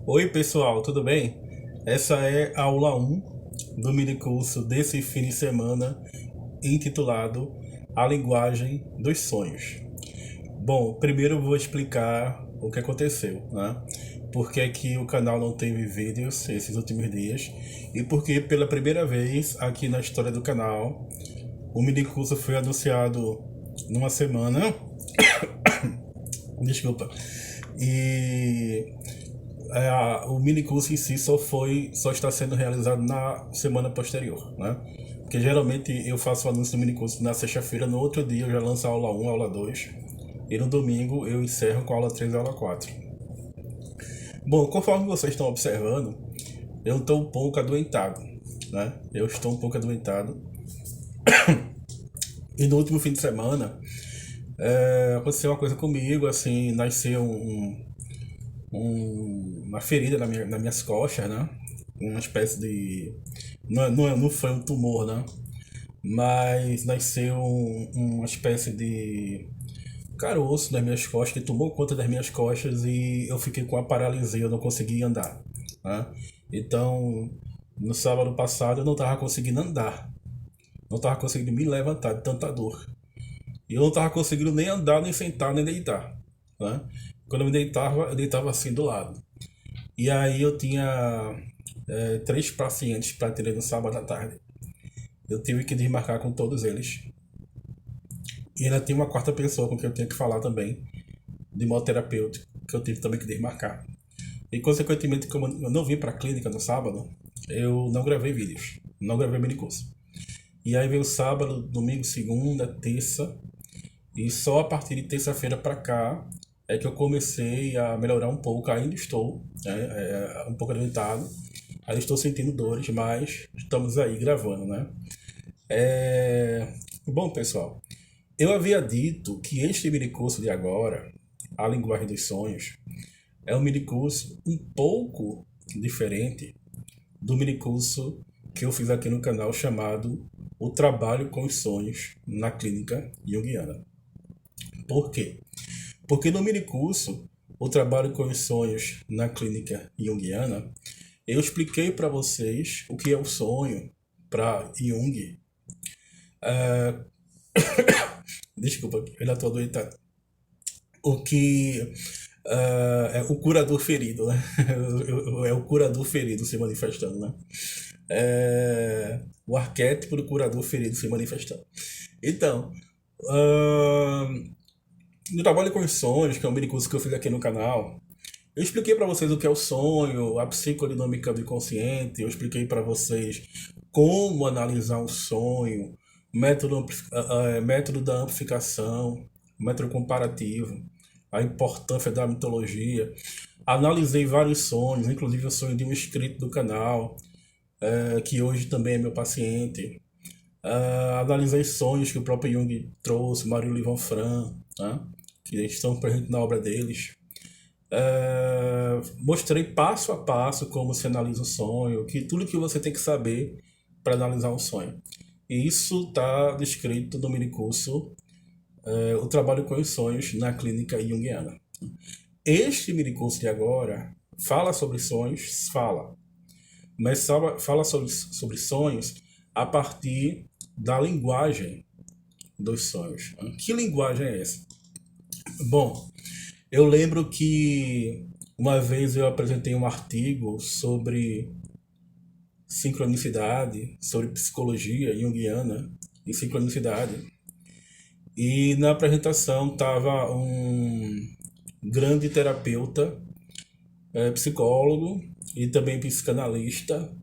Oi, pessoal, tudo bem? Essa é a aula um do minicurso desse fim de semana, intitulado A Linguagem dos Sonhos. Bom, primeiro eu vou explicar o que aconteceu, né? Por que é que o canal não teve vídeos esses últimos dias e porque pela primeira vez aqui na história do canal o minicurso foi anunciado numa semana, desculpa, e o minicurso em si só está sendo realizado na semana posterior, né? Porque geralmente eu faço o anúncio do minicurso na sexta-feira, no outro dia eu já lanço a aula um, a aula 2 e no domingo eu encerro com a aula 3 e a aula 4. Bom, conforme vocês estão observando, eu estou um pouco adoentado, né? Eu estou um pouco adoentado. E no último fim de semana, aconteceu uma coisa comigo, assim, nasceu uma ferida nas minhas costas, né? Uma espécie de. Não foi um tumor, né? Mas nasceu uma espécie de caroço nas minhas costas, que tomou conta das minhas costas e eu fiquei com a paralisia, eu não conseguia andar, né? Então, no sábado passado eu não estava conseguindo andar, não estava conseguindo me levantar de tanta dor. E eu não estava conseguindo nem andar, nem sentar, nem deitar, né? Quando eu deitava assim do lado. E aí eu tinha três pacientes para atender no sábado à tarde. Eu tive que desmarcar com todos eles. E ainda tem uma quarta pessoa com quem eu tinha que falar também, de modo terapêutico, que eu tive também que desmarcar. E consequentemente, como eu não vim para a clínica no sábado, eu não gravei vídeos, não gravei minicurso. E aí veio sábado, domingo, segunda, terça, e só a partir de terça-feira para cá é que eu comecei a melhorar um pouco. Ainda estou, né, um pouco alimentado, ainda estou sentindo dores, mas estamos aí gravando, né? Bom, pessoal, eu havia dito que este minicurso de agora, A Linguagem dos Sonhos, é um minicurso um pouco diferente do minicurso que eu fiz aqui no canal chamado O Trabalho com os Sonhos na Clínica Junguiana. Por quê? Porque no minicurso O Trabalho com os Sonhos na Clínica Junguiana, eu expliquei para vocês o que é o sonho para Jung. Desculpa, eu ainda estou adoentado. O que é o curador ferido, né? É o curador ferido se manifestando, né? O arquétipo do curador ferido se manifestando. Então, no Trabalho com os Sonhos, que é um mini curso que eu fiz aqui no canal, eu expliquei para vocês o que é o sonho, a psicodinâmica do inconsciente, eu expliquei para vocês como analisar um sonho, método da amplificação, método comparativo, a importância da mitologia. Analisei vários sonhos, inclusive o sonho de um inscrito do canal, que hoje também é meu paciente. Analisei sonhos que o próprio Jung trouxe, Mario Livon-Fran, né, que estão presentes na obra deles. Mostrei passo a passo como se analisa um sonho, que tudo que você tem que saber para analisar um sonho. E isso está descrito no minicurso O Trabalho com os Sonhos na Clínica Junguiana. Este minicurso de agora fala sobre sonhos, mas fala sobre sonhos a partir da linguagem dos sonhos. Que linguagem é essa? Bom, eu lembro que uma vez eu apresentei um artigo sobre sincronicidade, sobre psicologia junguiana e sincronicidade. E na apresentação estava um grande terapeuta, psicólogo e também psicanalista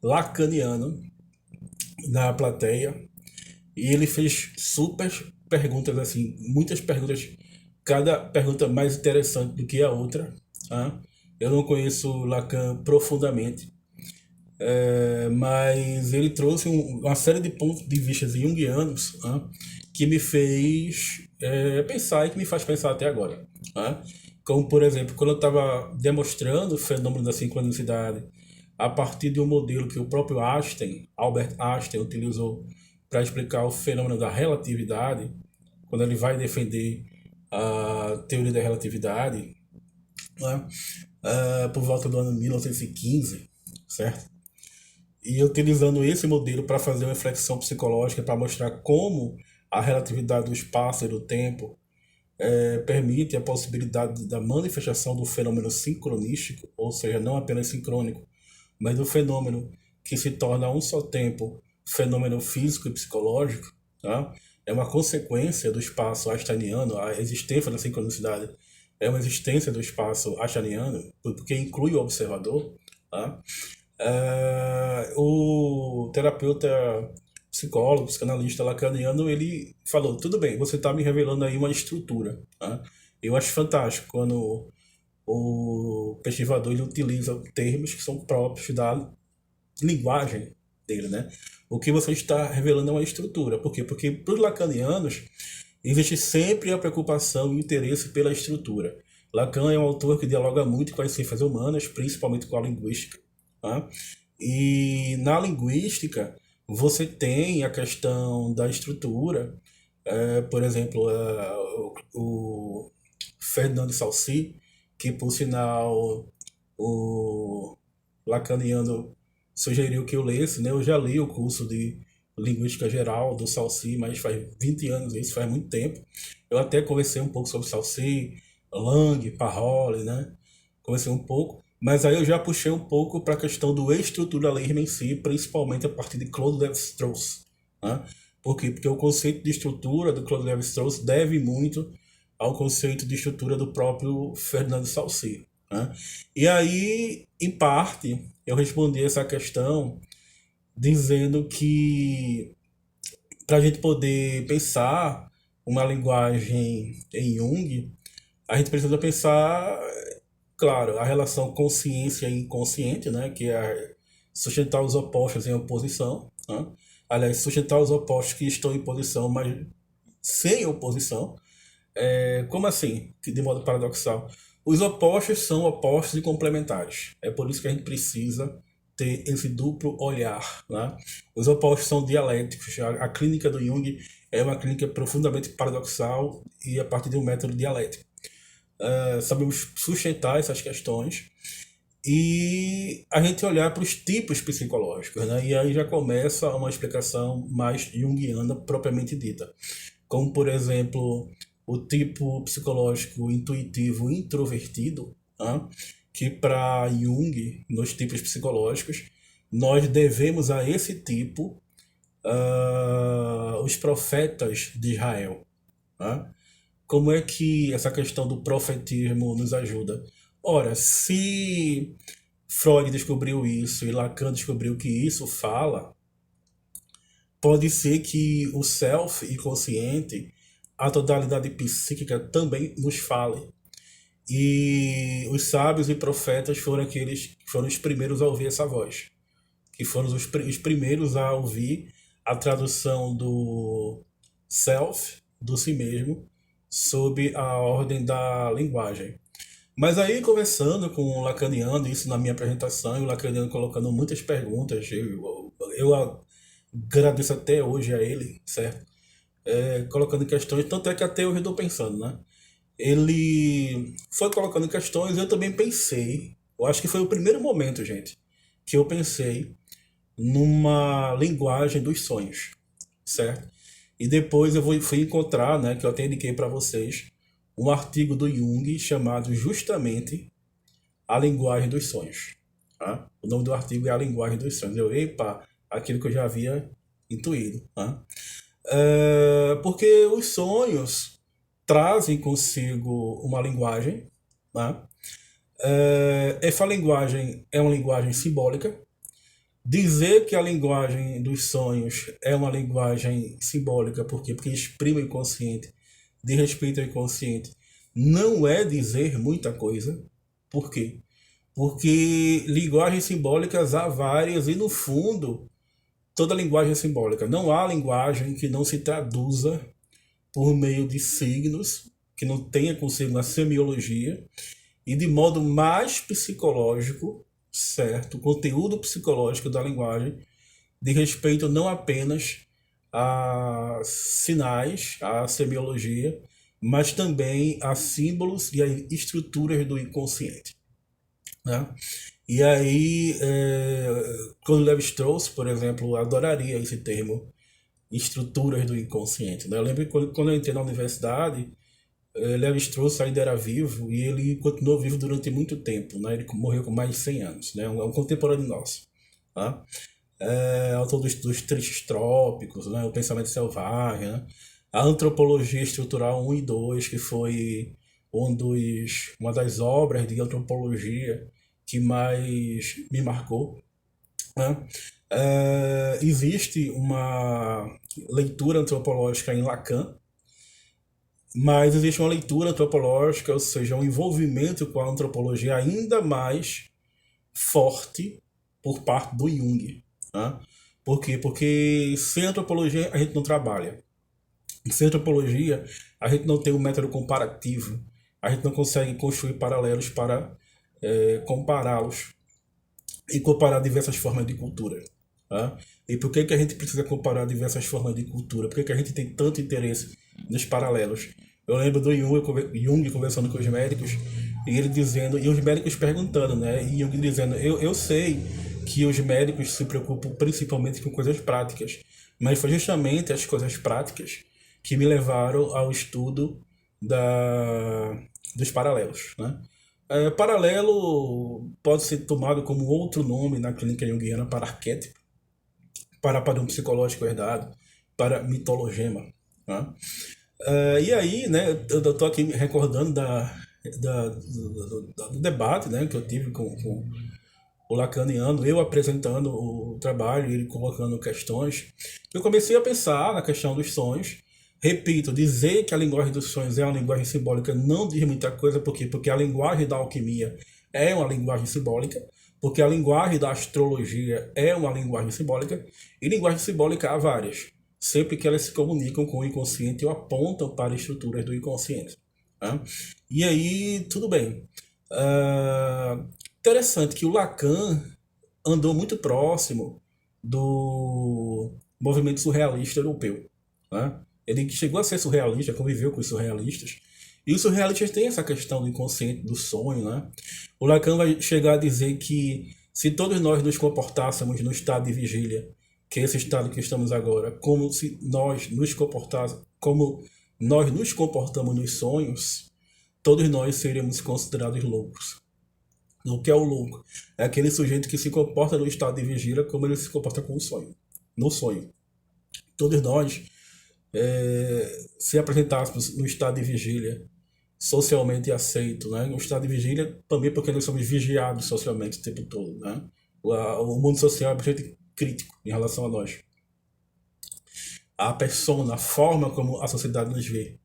lacaniano na plateia. E ele fez super perguntas, assim, muitas perguntas, cada pergunta mais interessante do que a outra. Tá? Eu não conheço Lacan profundamente, mas ele trouxe uma série de pontos de vista junguianos, tá? Que me fez pensar e que me faz pensar até agora. Tá? Como, por exemplo, quando eu estava demonstrando o fenômeno da sincronicidade a partir de um modelo que o próprio Albert Einstein, utilizou para explicar o fenômeno da relatividade, quando ele vai defender a teoria da relatividade, né? por volta do ano 1915, certo? E utilizando esse modelo para fazer uma reflexão psicológica, para mostrar como a relatividade do espaço e do tempo permite a possibilidade da manifestação do fenômeno sincronístico, ou seja, não apenas sincrônico, mas do fenômeno que se torna a um só tempo fenômeno físico e psicológico, tá? É uma consequência do espaço einsteiniano, a existência da sincronicidade é uma existência do espaço einsteiniano, porque inclui o observador, tá? O terapeuta, psicólogo, psicanalista lacaniano, ele falou, tudo bem, você está me revelando aí uma estrutura, tá? Eu acho fantástico quando o pesquisador ele utiliza termos que são próprios da linguagem dele, né? O que você está revelando é uma estrutura. Por quê? Porque para os lacanianos existe sempre a preocupação e o interesse pela estrutura. Lacan é um autor que dialoga muito com as ciências humanas, principalmente com a linguística, tá? E na linguística você tem a questão da estrutura, por exemplo, o Ferdinand de Saussure, que por sinal o lacaniano sugeriu que eu lesse, né? Eu já li o curso de Linguística Geral do Saussure, mas faz 20 anos, isso faz muito tempo. Eu até conversei um pouco sobre Saussure, Lang, Parole, né? Conversei um pouco, mas aí eu já puxei um pouco para a questão do estruturalismo em si, principalmente a partir de Claude Lévi-Strauss, né? Por quê? Porque o conceito de estrutura do Claude Lévi-Strauss deve muito ao conceito de estrutura do próprio Ferdinand de Saussure, né? E aí, em parte, eu respondi essa questão dizendo que para a gente poder pensar uma linguagem em Jung, a gente precisa pensar, claro, a relação consciência e inconsciente, né, que é sustentar os opostos em oposição, né? Aliás, sustentar os opostos que estão em posição, mas sem oposição. Como assim? De modo paradoxal. Os opostos são opostos e complementares. É por isso que a gente precisa ter esse duplo olhar, né? Os opostos são dialéticos. A clínica do Jung é uma clínica profundamente paradoxal e a partir de um método dialético. Sabemos sustentar essas questões e a gente olhar para os tipos psicológicos, né? E aí já começa uma explicação mais junguiana propriamente dita, como por exemplo o tipo psicológico intuitivo introvertido, né? Que para Jung, nos tipos psicológicos, nós devemos a esse tipo os profetas de Israel, né? Como é que essa questão do profetismo nos ajuda? Ora, se Freud descobriu isso e Lacan descobriu que isso fala, pode ser que o self inconsciente, a totalidade psíquica também nos fale. E os sábios e profetas foram aqueles que foram os primeiros a ouvir essa voz, que foram os primeiros a ouvir a tradução do self, do si mesmo, sob a ordem da linguagem. Mas aí, conversando com o lacaniano, isso na minha apresentação, e o lacaniano colocando muitas perguntas, eu agradeço até hoje a ele, certo? Colocando questões, tanto é que até hoje eu estou pensando, né? Ele foi colocando questões e eu também pensei, eu acho que foi o primeiro momento, gente, que eu pensei numa linguagem dos sonhos, certo? E depois fui encontrar, né, que eu até indiquei para vocês, um artigo do Jung chamado justamente A Linguagem dos Sonhos. Tá? O nome do artigo é A Linguagem dos Sonhos. Epa, aquilo que eu já havia intuído. Tá? Porque os sonhos trazem consigo uma linguagem. Tá? Essa linguagem é uma linguagem simbólica. Dizer que a linguagem dos sonhos é uma linguagem simbólica, por quê? Porque exprime o inconsciente, de respeito ao inconsciente, não é dizer muita coisa. Por quê? Porque linguagens simbólicas há várias e, no fundo, toda linguagem é simbólica. Não há linguagem que não se traduza por meio de signos, que não tenha consigo uma semiologia, e de modo mais psicológico, certo? O conteúdo psicológico da linguagem, de respeito não apenas a sinais, a semiologia, mas também a símbolos e a estruturas do inconsciente. né? E aí, quando Levi-Strauss, por exemplo, adoraria esse termo, estruturas do inconsciente, né? Eu lembro que quando eu entrei na universidade, Levi-Strauss ainda era vivo e ele continuou vivo durante muito tempo, né? Ele morreu com mais de 100 anos, né? É um contemporâneo nosso, tá? Autor dos Tristes Trópicos, né? O Pensamento Selvagem, né? A Antropologia Estrutural 1 e 2, que foi uma das obras de antropologia que mais me marcou, né? Existe uma leitura antropológica em Lacan, mas existe uma leitura antropológica, ou seja, um envolvimento com a antropologia ainda mais forte por parte do Jung. Né? Por quê? Porque sem antropologia a gente não trabalha. Sem antropologia a gente não tem um método comparativo. A gente não consegue construir paralelos para compará-los e comparar diversas formas de cultura. Tá? E por que, que a gente precisa comparar diversas formas de cultura? Por que, que a gente tem tanto interesse nos paralelos? Eu lembro do Jung conversando com os médicos e ele dizendo, e os médicos perguntando, né? E Jung dizendo, eu sei que os médicos se preocupam principalmente com coisas práticas, mas foi justamente as coisas práticas que me levaram ao estudo dos paralelos, né? Paralelo pode ser tomado como outro nome na clínica junguiana para arquétipo, para padrão psicológico herdado, para mitologema. Né? E aí, né, eu estou aqui recordando do debate, né, que eu tive com o lacaniano, eu apresentando o trabalho, ele colocando questões. Eu comecei a pensar na questão dos sonhos. Repito, dizer que a linguagem dos sonhos é uma linguagem simbólica não diz muita coisa, por quê? Porque a linguagem da alquimia é uma linguagem simbólica, porque a linguagem da astrologia é uma linguagem simbólica, e linguagem simbólica há várias, sempre que elas se comunicam com o inconsciente ou apontam para estruturas do inconsciente. Né? E aí, tudo bem. Interessante que o Lacan andou muito próximo do movimento surrealista europeu. Né? Ele chegou a ser surrealista, conviveu com os surrealistas. E os surrealistas têm essa questão do inconsciente, do sonho. Né? O Lacan vai chegar a dizer que se todos nós nos comportássemos no estado de vigília, que é esse estado que estamos agora, como se nós nos comportássemos, como nós nos comportamos nos sonhos, todos nós seríamos considerados loucos. O que é o louco? É aquele sujeito que se comporta no estado de vigília como ele se comporta com o sonho, no sonho. Todos nós, se apresentássemos no estado de vigília socialmente aceito, né? No estado de vigília também porque nós somos vigiados socialmente o tempo todo, né? O mundo social é bastante crítico em relação a nós. A persona, a forma como a sociedade nos vê,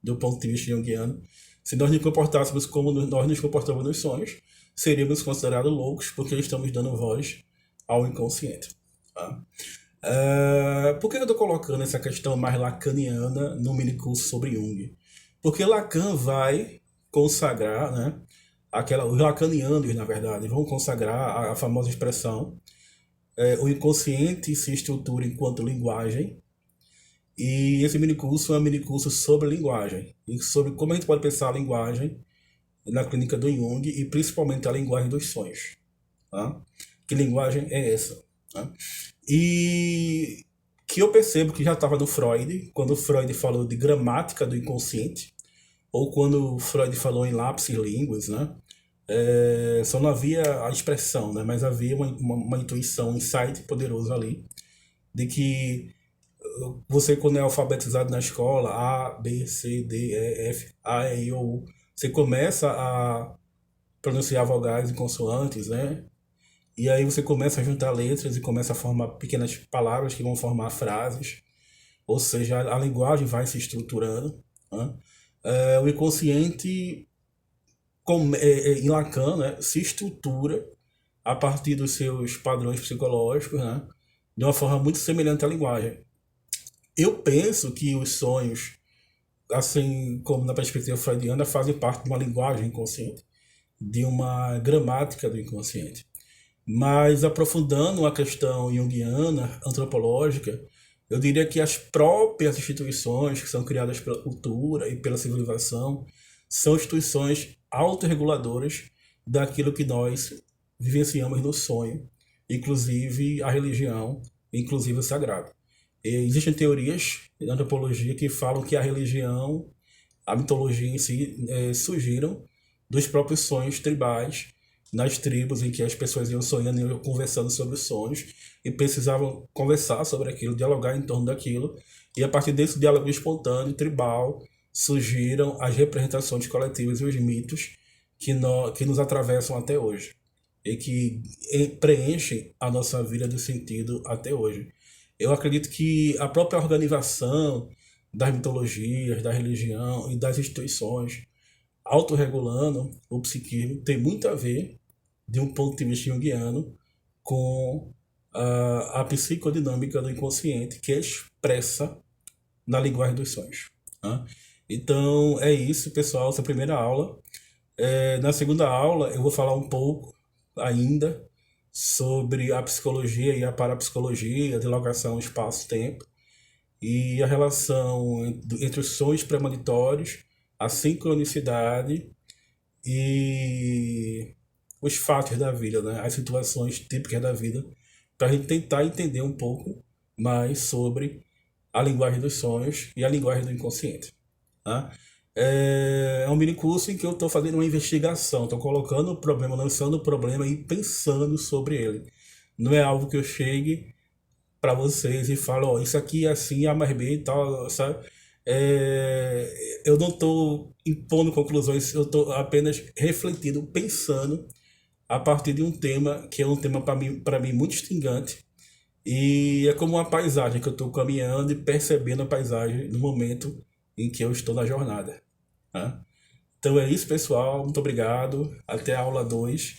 do ponto de vista junguiano, se nós nos comportássemos como nós nos comportamos nos sonhos, seríamos considerados loucos porque estamos dando voz ao inconsciente. Tá? Por que eu estou colocando essa questão mais lacaniana no minicurso sobre Jung? Porque Lacan vai consagrar, né, os lacanianos, na verdade, vão consagrar a famosa expressão o inconsciente se estrutura enquanto linguagem, e esse minicurso é um minicurso sobre linguagem, e sobre como a gente pode pensar a linguagem na clínica do Jung, e principalmente a linguagem dos sonhos. Tá? Que linguagem é essa? Tá? E que eu percebo que já estava no Freud, quando Freud falou de gramática do inconsciente, ou quando Freud falou em lapsus linguis, né? Só não havia a expressão, né? Mas havia uma intuição, um insight poderoso ali, de que você, quando é alfabetizado na escola, A, B, C, D, E, F, A, E, I, O, U, você começa a pronunciar vogais e consoantes, né? E aí você começa a juntar letras e começa a formar pequenas palavras que vão formar frases. Ou seja, a linguagem vai se estruturando. Né? O inconsciente, em Lacan, né, se estrutura a partir dos seus padrões psicológicos, né, de uma forma muito semelhante à linguagem. Eu penso que os sonhos, assim como na perspectiva freudiana, fazem parte de uma linguagem inconsciente, de uma gramática do inconsciente. Mas aprofundando a questão junguiana, antropológica, eu diria que as próprias instituições que são criadas pela cultura e pela civilização são instituições autorreguladoras daquilo que nós vivenciamos no sonho, inclusive a religião, inclusive o sagrado. E existem teorias na antropologia que falam que a religião, a mitologia em si, surgiram dos próprios sonhos tribais, nas tribos em que as pessoas iam sonhando e iam conversando sobre os sonhos e precisavam conversar sobre aquilo, dialogar em torno daquilo. E a partir desse diálogo espontâneo, tribal, surgiram as representações coletivas e os mitos que nos atravessam até hoje e que preenchem a nossa vida de sentido até hoje. Eu acredito que a própria organização das mitologias, da religião e das instituições autorregulando o psiquismo tem muito a ver, de um ponto de vista junguiano, com a psicodinâmica do inconsciente que é expressa na linguagem dos sonhos. Né? Então é isso, pessoal, essa é a primeira aula. Na segunda aula eu vou falar um pouco ainda sobre a psicologia e a parapsicologia, a dilogação espaço-tempo e a relação entre os sonhos premonitórios, a sincronicidade e os fatos da vida, né? As situações típicas da vida, para a gente tentar entender um pouco mais sobre a linguagem dos sonhos e a linguagem do inconsciente. Tá? É um mini curso em que eu estou fazendo uma investigação, estou colocando o problema, lançando o problema e pensando sobre ele. Não é algo que eu chegue para vocês e falo, ó, isso aqui é assim, A mais B e tal, sabe? Eu não estou impondo conclusões, eu estou apenas refletindo, pensando a partir de um tema que é um tema para mim muito instigante e é como uma paisagem que eu estou caminhando e percebendo a paisagem no momento em que eu estou na jornada. Né? Então é isso, pessoal. Muito obrigado. Até a aula 2.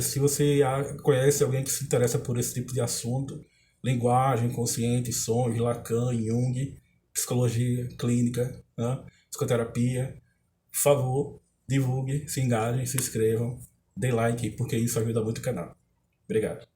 Se você conhece alguém que se interessa por esse tipo de assunto, linguagem, consciente, sonhos, Lacan, Jung, psicologia clínica, né? Psicoterapia, por favor, divulgue, se engajem, se inscrevam, dê like, porque isso ajuda muito o canal. Obrigado.